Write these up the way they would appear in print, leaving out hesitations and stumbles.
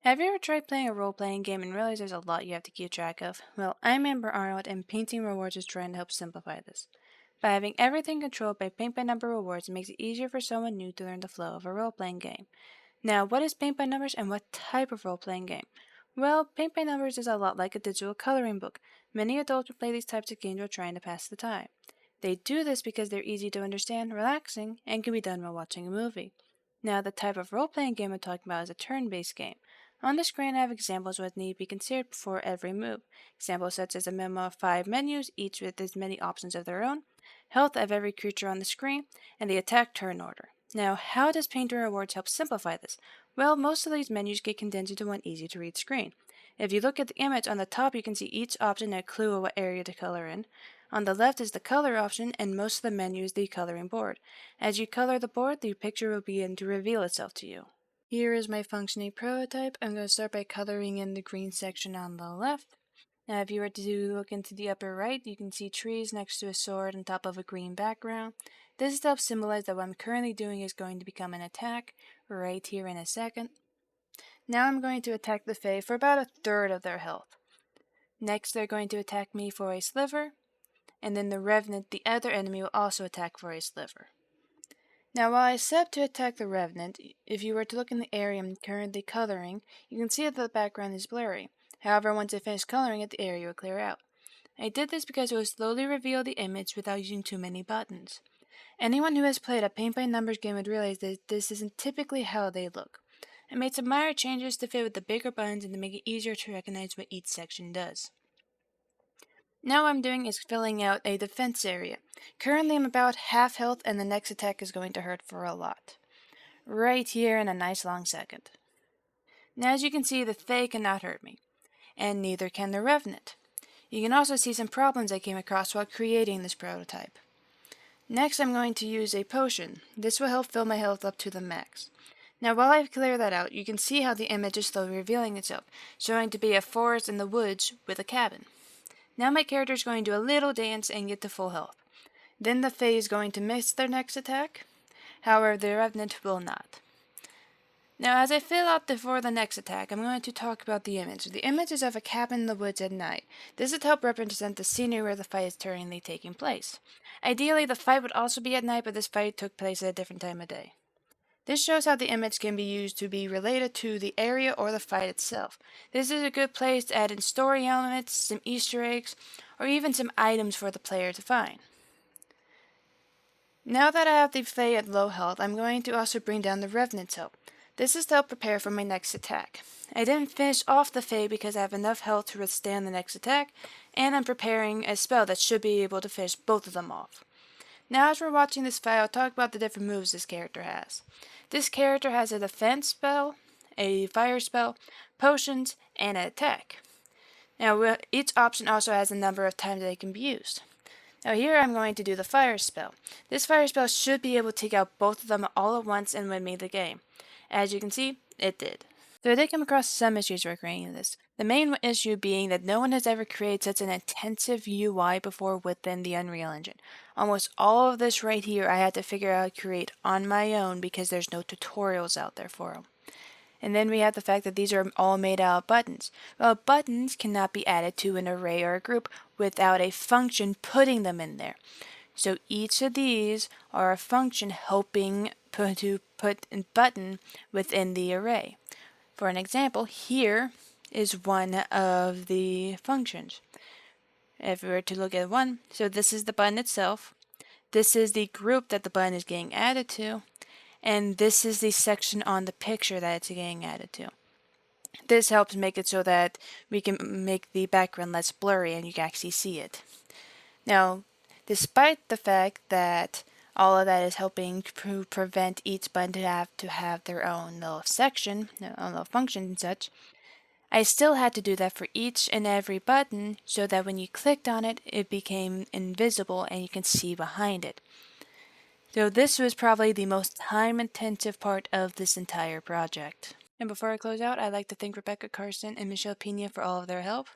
Have you ever tried playing a role-playing game and realized there's a lot you have to keep track of? Well, I'm Amber Arnold, and Painting Rewards is trying to help simplify this. By having everything controlled by paint by number rewards, it makes it easier for someone new to learn the flow of a role-playing game. Now, what is paint by numbers and what type of role-playing game? Well, paint by numbers is a lot like a digital coloring book. Many adults who play these types of games are trying to pass the time. They do this because they're easy to understand, relaxing, and can be done while watching a movie. Now, the type of role-playing game I'm talking about is a turn-based game. On the screen, I have examples of what need to be considered before every move. Examples such as a memo of 5 menus, each with as many options of their own, health of every creature on the screen, and the attack turn order. Now, how does Painter Rewards help simplify this? Well, most of these menus get condensed into one easy-to-read screen. If you look at the image on the top, you can see each option and a clue of what area to color in. On the left is the color option, and most of the menu is the coloring board. As you color the board, the picture will begin to reveal itself to you. Here is my functioning prototype. I'm going to start by coloring in the green section on the left. Now if you were to look into the upper right, you can see trees next to a sword on top of a green background. This is to help symbolize that what I'm currently doing is going to become an attack right here in a second. Now I'm going to attack the Fae for about a third of their health. Next they're going to attack me for a sliver, and then the Revenant, the other enemy, will also attack for a sliver. Now while I set up to attack the Revenant, if you were to look in the area I'm currently coloring, you can see that the background is blurry. However, once I finish coloring it, the area will clear out. I did this because it will slowly reveal the image without using too many buttons. Anyone who has played a paint by numbers game would realize that this isn't typically how they look. I made some minor changes to fit with the bigger buttons and to make it easier to recognize what each section does. Now what I'm doing is filling out a defense area. Currently I'm about half health and the next attack is going to hurt for a lot. Right here in a nice long second. Now as you can see, the Fae cannot hurt me, and neither can the Revenant. You can also see some problems I came across while creating this prototype. Next I'm going to use a potion. This will help fill my health up to the max. Now while I clear that out, you can see how the image is slowly revealing itself, showing to be a forest in the woods with a cabin. Now my character is going to do a little dance and get to full health. Then the Fae is going to miss their next attack. However, the Revenant will not. Now as I fill out for the next attack, I'm going to talk about the image. The image is of a cabin in the woods at night. This is to help represent the scenery where the fight is currently taking place. Ideally, the fight would also be at night, but this fight took place at a different time of day. This shows how the image can be used to be related to the area or the fight itself. This is a good place to add in story elements, some Easter eggs, or even some items for the player to find. Now that I have the Fae at low health, I'm going to also bring down the Revenant's health. This is to help prepare for my next attack. I didn't finish off the Fae because I have enough health to withstand the next attack, and I'm preparing a spell that should be able to finish both of them off. Now as we're watching this fight, I'll talk about the different moves this character has. This character has a defense spell, a fire spell, potions, and an attack. Now each option also has a number of times that it can be used. Now here I'm going to do the fire spell. This fire spell should be able to take out both of them all at once and win me the game. As you can see, it did. So I did come across some issues while creating this. The main issue being that no one has ever created such an intensive UI before within the Unreal Engine. Almost all of this right here I had to figure out how to create on my own because there's no tutorials out there for them. And then we have the fact that these are all made out of buttons. Well, buttons cannot be added to an array or a group without a function putting them in there. So each of these are a function helping to put a button within the array. For an example, here is one of the functions. If we were to look at one, so this is the button itself, this is the group that the button is getting added to, and this is the section on the picture that it's getting added to. This helps make it so that we can make the background less blurry and you can actually see it. Now, despite the fact that all of that is helping to prevent each button to have their own little section, their own little function and such, I still had to do that for each and every button so that when you clicked on it, it became invisible and you can see behind it. So this was probably the most time-intensive part of this entire project. And before I close out, I'd like to thank Rebecca Carson and Michelle Pena for all of their help,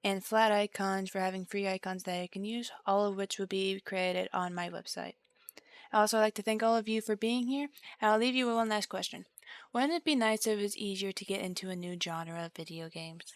and Flat Icons for having free icons that I can use, all of which will be created on my website. I'd also like to thank all of you for being here, and I'll leave you with one last question. Wouldn't it be nice if it was easier to get into a new genre of video games?